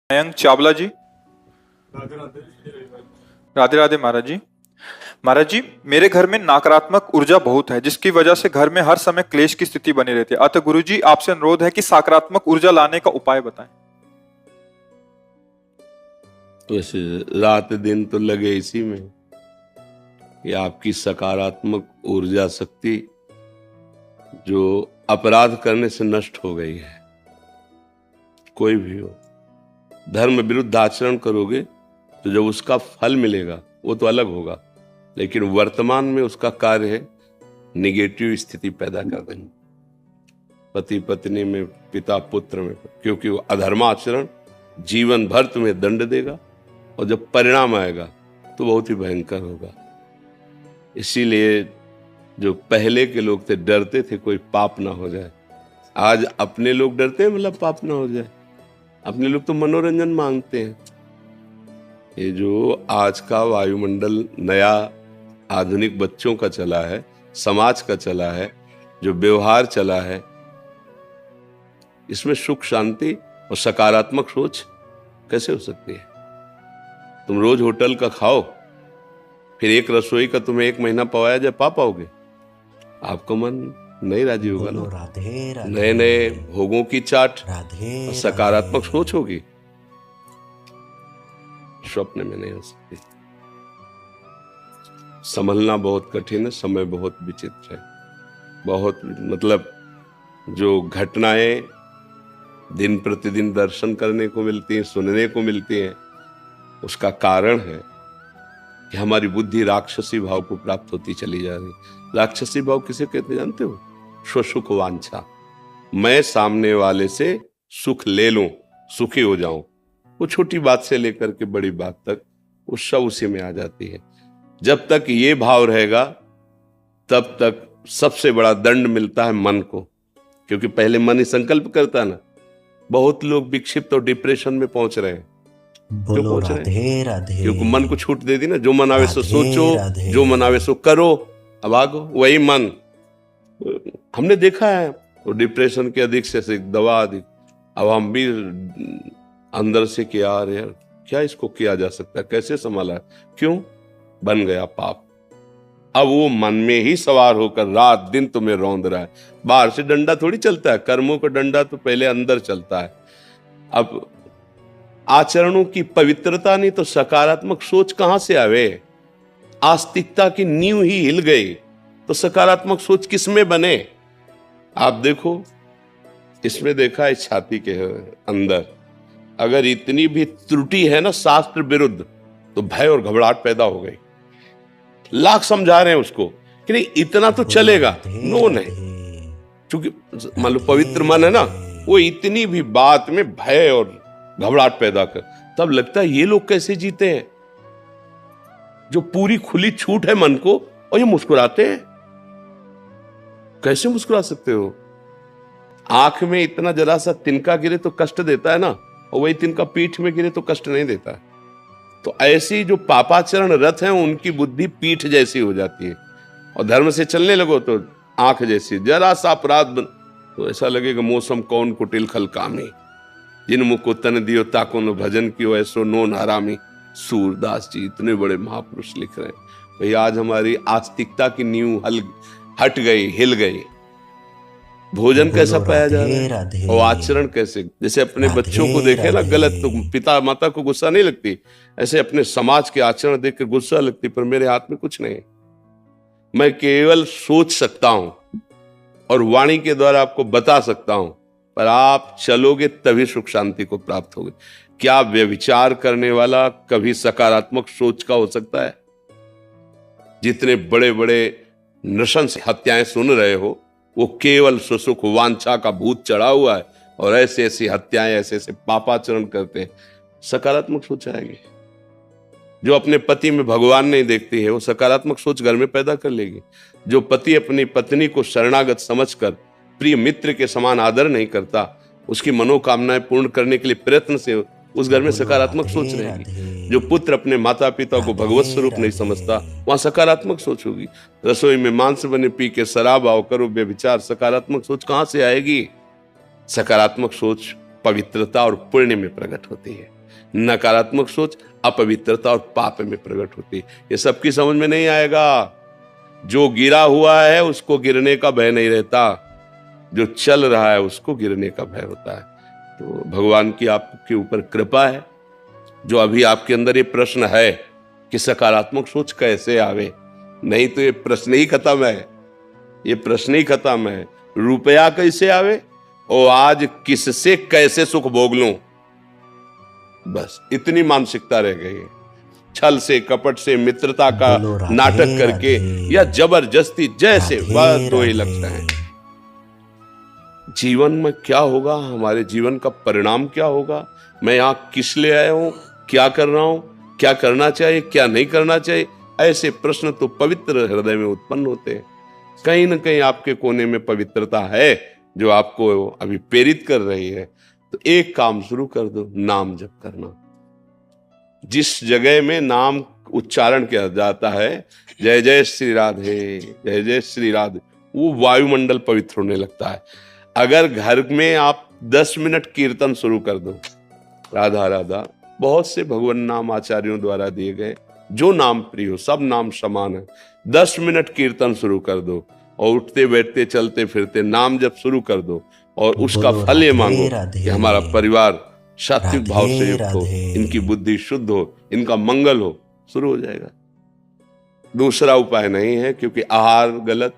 मयंक चावला जी। राधे राधे महाराज जी। महाराज जी, मेरे घर में नकारात्मक ऊर्जा बहुत है, जिसकी वजह से घर में हर समय क्लेश की स्थिति बनी रहती है। अतः गुरु जी, आपसे अनुरोध है कि सकारात्मक ऊर्जा लाने का उपाय बताएं। वैसे रात दिन तो लगे इसी में कि आपकी सकारात्मक ऊर्जा शक्ति जो अपराध करने से नष्ट हो गई है। कोई भी हो, धर्म विरुद्ध आचरण करोगे तो जब उसका फल मिलेगा वो तो अलग होगा, लेकिन वर्तमान में उसका कार्य है निगेटिव स्थिति पैदा कर देना, पति पत्नी में, पिता पुत्र में, क्योंकि वो अधर्माचरण जीवन भर तुम्हें दंड देगा और जब परिणाम आएगा तो बहुत ही भयंकर होगा। इसीलिए जो पहले के लोग थे डरते थे कोई पाप ना हो जाए। आज अपने लोग डरते हैं मतलब पाप ना हो जाए। अपने लोग तो मनोरंजन मांगते हैं। ये जो आज का वायुमंडल नया आधुनिक बच्चों का चला है, समाज का चला है, जो व्यवहार चला है, इसमें सुख शांति और सकारात्मक सोच कैसे हो सकती है? तुम रोज होटल का खाओ, फिर एक रसोई का तुम्हें 1 महीना पवाया जाए, पा पाओगे? आपका मन नहीं राजी होगा ना। राधे राधे, नए नए भोगों की चाट राधे और सकारात्मक सोच होगी, स्वप्न में नहीं हो सकती। संभलना बहुत कठिन है, समय बहुत विचित्र है। बहुत मतलब जो घटनाएं दिन प्रतिदिन दर्शन करने को मिलती हैं, सुनने को मिलती हैं, उसका कारण है कि हमारी बुद्धि राक्षसी भाव को प्राप्त होती चली जा रही। राक्षसी भाव किसे कहते जानते हो? स्वसुख वांछा। मैं सामने वाले से सुख ले लूं, सुखी हो जाऊं। वो छोटी बात से लेकर के बड़ी बात तक वो सब उसी में आ जाती है। जब तक ये भाव रहेगा तब तक सबसे बड़ा दंड मिलता है मन को, क्योंकि पहले मन ही संकल्प करता ना। बहुत लोग विक्षिप्त और डिप्रेशन में पहुंच रहे हैं। बोलो राधे राधे, क्योंकि मन को छूट दे दी ना, जो मन आवे सो राधे सोचो, राधे। जो मन आवे सो करो, अब आगो वही मन। हमने देखा है वो डिप्रेशन की अधिक से अधिक दवा अधिक। अब हम भी अंदर से कि यार क्या इसको किया जा सकता है, कैसे संभाला है? क्यों? बन गया पाप। अब वो मन में ही सवार होकर रात दिन तुम्हें रौंद रहा है। बाहर से डंडा थोड़ी चलता है, कर्मों का डंडा तो पहले अंदर चलता है। अब आचरणों की पवित्रता नहीं तो सकारात्मक सोच कहां से आवे? आस्तिकता की नींव ही हिल गई तो सकारात्मक सोच किसमें बने? आप देखो, इसमें देखा है छाती के अंदर अगर इतनी भी त्रुटि है ना शास्त्र विरुद्ध, तो भय और घबराहट पैदा हो गई। लाख समझा रहे हैं उसको कि नहीं इतना तो चलेगा, नो नहीं, क्योंकि मान लो पवित्र मन है ना, वो इतनी भी बात में भय और घबराहट पैदा कर, तब लगता है ये लोग कैसे जीते हैं जो पूरी खुली छूट है मन को, और ये मुस्कुराते हैं। कैसे मुस्कुरा सकते हो? आंख में इतना जरा सा तिनका गिरे तो कष्ट देता है ना, और वही तिनका पीठ में गिरे तो कष्ट नहीं देता है। तो ऐसी जो पापाचरण रथ हैं उनकी बुद्धि पीठ जैसी हो जाती है, और धर्म से चलने लगो तो आंख जैसी। जरा सा अपराध तो ऐसा लगेगा मौसम कौन कुटिल खल कामी, जिन मुख को तन दियो ताको नो भजन कियो ऐसो नोन हरामी। सूरदास जी इतने बड़े महापुरुष लिख रहे हैं। भाई आज हमारी आस्तिकता की नींव हट गई, हिल गई। भोजन कैसा पाया जा रहा है और आचरण कैसे? जैसे अपने बच्चों को देखे ना गलत तो पिता माता को गुस्सा नहीं लगती, ऐसे अपने समाज के आचरण देख कर गुस्सा लगती। पर मेरे हाथ में कुछ नहीं, मैं केवल सोच सकता हूं और वाणी के द्वारा आपको बता सकता हूं, पर आप चलोगे तभी सुख शांति को प्राप्त होगे। क्या व्यभिचार करने वाला कभी सकारात्मक सोच का हो सकता है? जितने बड़े बड़े नृशंस हत्याएं सुन रहे हो, वो केवल सुसुख वांछा का भूत चढ़ा हुआ है, और ऐसे ऐसी हत्याएं, ऐसे ऐसे पापाचरण करते हैं। सकारात्मक सोच आएगी। जो अपने पति में भगवान नहीं देखती है, वो सकारात्मक सोच घर में पैदा कर लेगी। जो पति अपनी पत्नी को शरणागत समझकर प्रिय मित्र के समान आदर नहीं करता, उसकी मनोकामनाएं पूर्ण करने के लिए प्रयत्न से उस घर में सकारात्मक सोच रहेगी। जो पुत्र अपने माता पिता को भगवत स्वरूप नहीं समझता, वहां सकारात्मक सोच होगी। रसोई में मांस बने पी के शराब आओ करो व्यभिचार, सकारात्मक सोच कहां से आएगी? सकारात्मक सोच पवित्रता और पुण्य में प्रकट होती है, नकारात्मक सोच अपवित्रता और पाप में प्रकट होती है। ये सबकी समझ में नहीं आएगा। जो गिरा हुआ है उसको गिरने का भय नहीं रहता, जो चल रहा है उसको गिरने का भय होता है। तो भगवान की आपके ऊपर कृपा है, जो अभी आपके अंदर ये प्रश्न है कि सकारात्मक सोच कैसे आवे, नहीं तो ये प्रश्न ही खत्म है, ये प्रश्न ही खत्म है। रुपया कैसे आवे और आज किससे कैसे सुख भोग लूं, बस इतनी मानसिकता रह गई है। छल से कपट से मित्रता का नाटक करके या जबरदस्ती जैसे, बस दो ही लक्ष्य हैं। जीवन में क्या होगा, हमारे जीवन का परिणाम क्या होगा, मैं यहां किस लिए आया हूं, क्या कर रहा हूं, क्या करना चाहिए क्या नहीं करना चाहिए, ऐसे प्रश्न तो पवित्र हृदय में उत्पन्न होते हैं। कहीं ना कहीं आपके कोने में पवित्रता है जो आपको अभी प्रेरित कर रही है। तो एक काम शुरू कर दो, नाम जप करना। जिस जगह में नाम उच्चारण किया जाता है, जय जय श्री राधे जय जय श्री राधे, वो वायुमंडल पवित्र होने लगता है। अगर घर में आप 10 मिनट कीर्तन शुरू कर दो, राधा राधा, बहुत से भगवान नाम आचार्यों द्वारा दिए गए, जो नाम प्रिय हो, सब नाम समान है। 10 मिनट कीर्तन शुरू कर दो और उठते बैठते चलते फिरते नाम जब शुरू कर दो और उसका फल ये मांगो कि हमारा परिवार सात्विक भाव से युक्त हो, इनकी बुद्धि शुद्ध हो, इनका मंगल हो, शुरू हो जाएगा। दूसरा उपाय नहीं है, क्योंकि आहार गलत,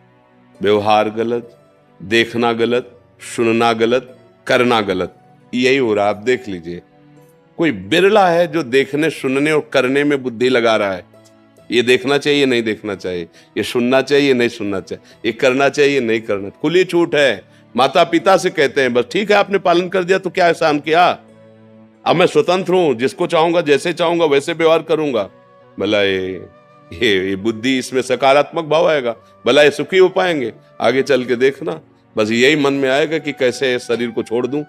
व्यवहार गलत, देखना गलत, सुनना गलत, करना गलत, यही हो रहा है। आप देख लीजिए, कोई बिरला है जो देखने सुनने और करने में बुद्धि लगा रहा है। ये देखना चाहिए नहीं देखना चाहिए, ये सुनना चाहिए नहीं सुनना चाहिए, ये करना चाहिए नहीं करना, खुली छूट है। माता पिता से कहते हैं बस ठीक है आपने पालन कर दिया तो क्या एहसान किया, अब मैं स्वतंत्र हूं, जिसको चाहूंगा जैसे चाहूंगा वैसे व्यवहार करूंगा। भला ये बुद्धि, इसमें सकारात्मक भाव आएगा, भला ये सुखी हो पाएंगे? आगे चल के देखना, बस यही मन में आएगा कि कैसे शरीर को छोड़ दूं,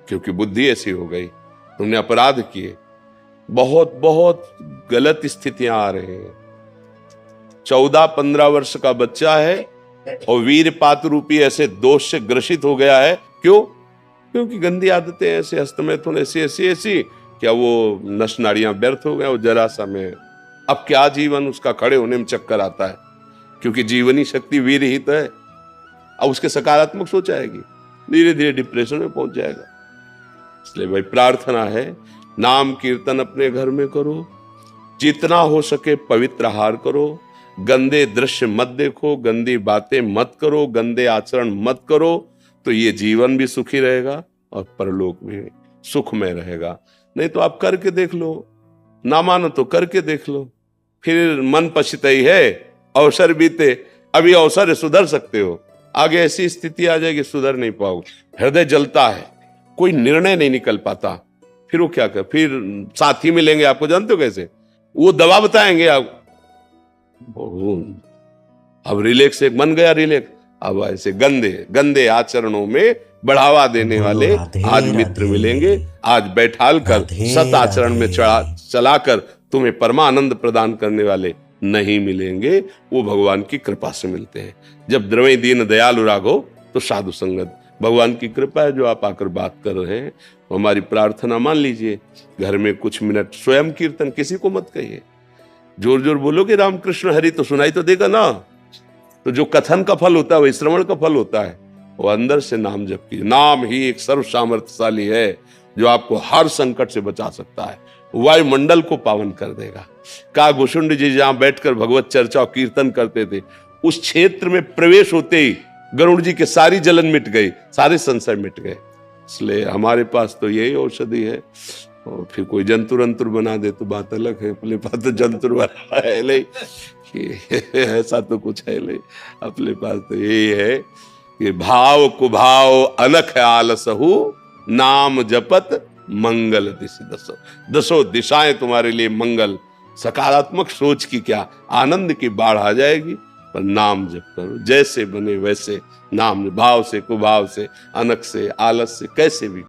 क्योंकि बुद्धि ऐसी हो गई, तुमने अपराध किए। बहुत बहुत गलत स्थितियां आ रही हैं। 14-15 वर्ष का बच्चा है और वीरपात रूपी ऐसे दोष से ग्रसित हो गया है। क्यों? क्योंकि गंदी आदतें ऐसे, हस्तमैथुन ऐसी क्या वो नस नाड़ियां व्यर्थ हो गए, वो जरा सा में अब क्या जीवन उसका खड़े होने में चक्कर आता है, क्योंकि जीवनी शक्ति वीर ही तो है। अब उसके सकारात्मक सोच आएगी, धीरे धीरे डिप्रेशन में पहुंच जाएगा। इसलिए भाई प्रार्थना है, नाम कीर्तन अपने घर में करो, जितना हो सके पवित्र आहार करो, गंदे दृश्य मत देखो, गंदी बातें मत करो, गंदे आचरण मत करो, तो ये जीवन भी सुखी रहेगा और परलोक भी सुखमय रहेगा। नहीं तो आप करके देख लो, ना मानो तो करके देख लो, फिर मन पछताई है, अवसर बीते, अभी अवसर है, सुधर सकते हो, आगे ऐसी स्थिति आ जाएगी सुधर नहीं पाओगे। हृदय जलता है, कोई निर्णय नहीं निकल पाता, फिर वो क्या कर, फिर साथी मिलेंगे आपको, जानते हो कैसे, वो दवा बताएंगे आप, अब रिलैक्स एक बन गया रिलैक्स, अब ऐसे गंदे गंदे आचरणों में बढ़ावा देने वाले आज मित्र मिलेंगे, आज बैठाल कर सत आचरण में चलाकर तुम्हें परमानंद प्रदान करने वाले नहीं मिलेंगे। वो भगवान की कृपा से मिलते हैं। जब द्रवई दीन दयालु राघो तो साधु संगत, भगवान की कृपा है जो आप आकर बात कर रहे हैं। तो हमारी प्रार्थना मान लीजिए, घर में कुछ मिनट स्वयं कीर्तन, किसी को मत कहिए, जोर जोर बोलोगे रामकृष्ण हरि तो सुनाई तो देगा ना। तो जो कथन का फल होता है वही श्रवण का फल होता है, वो अंदर से नाम जप कीजिए। नाम ही एक सर्व सामर्थ्यशाली है जो आपको हर संकट से बचा सकता है, वायुमंडल को पावन कर देगा। का घुसुंड जी जहां बैठकर भगवत चर्चा और कीर्तन करते थे, उस क्षेत्र में प्रवेश होते ही गरुड़ जी के सारी जलन मिट गई, सारे संशय मिट गए। इसलिए हमारे पास तो यही औषधि है। और फिर कोई जंतुर अंतुर बना दे तो बात अलग है, अपने पास तो जंतुर बना है नहीं, ऐसा तो कुछ है नहीं। अपने पास तो यही है कि भाव कुभाव अनख आलसहु, नाम जपत मंगल दिशि दसो। दसों दिशाएं तुम्हारे लिए मंगल। सकारात्मक सोच की क्या आनंद की बाढ़ आ जाएगी, पर नाम जप करो, जैसे बने वैसे नाम, भाव से कुभाव से अनख से आलस से कैसे भी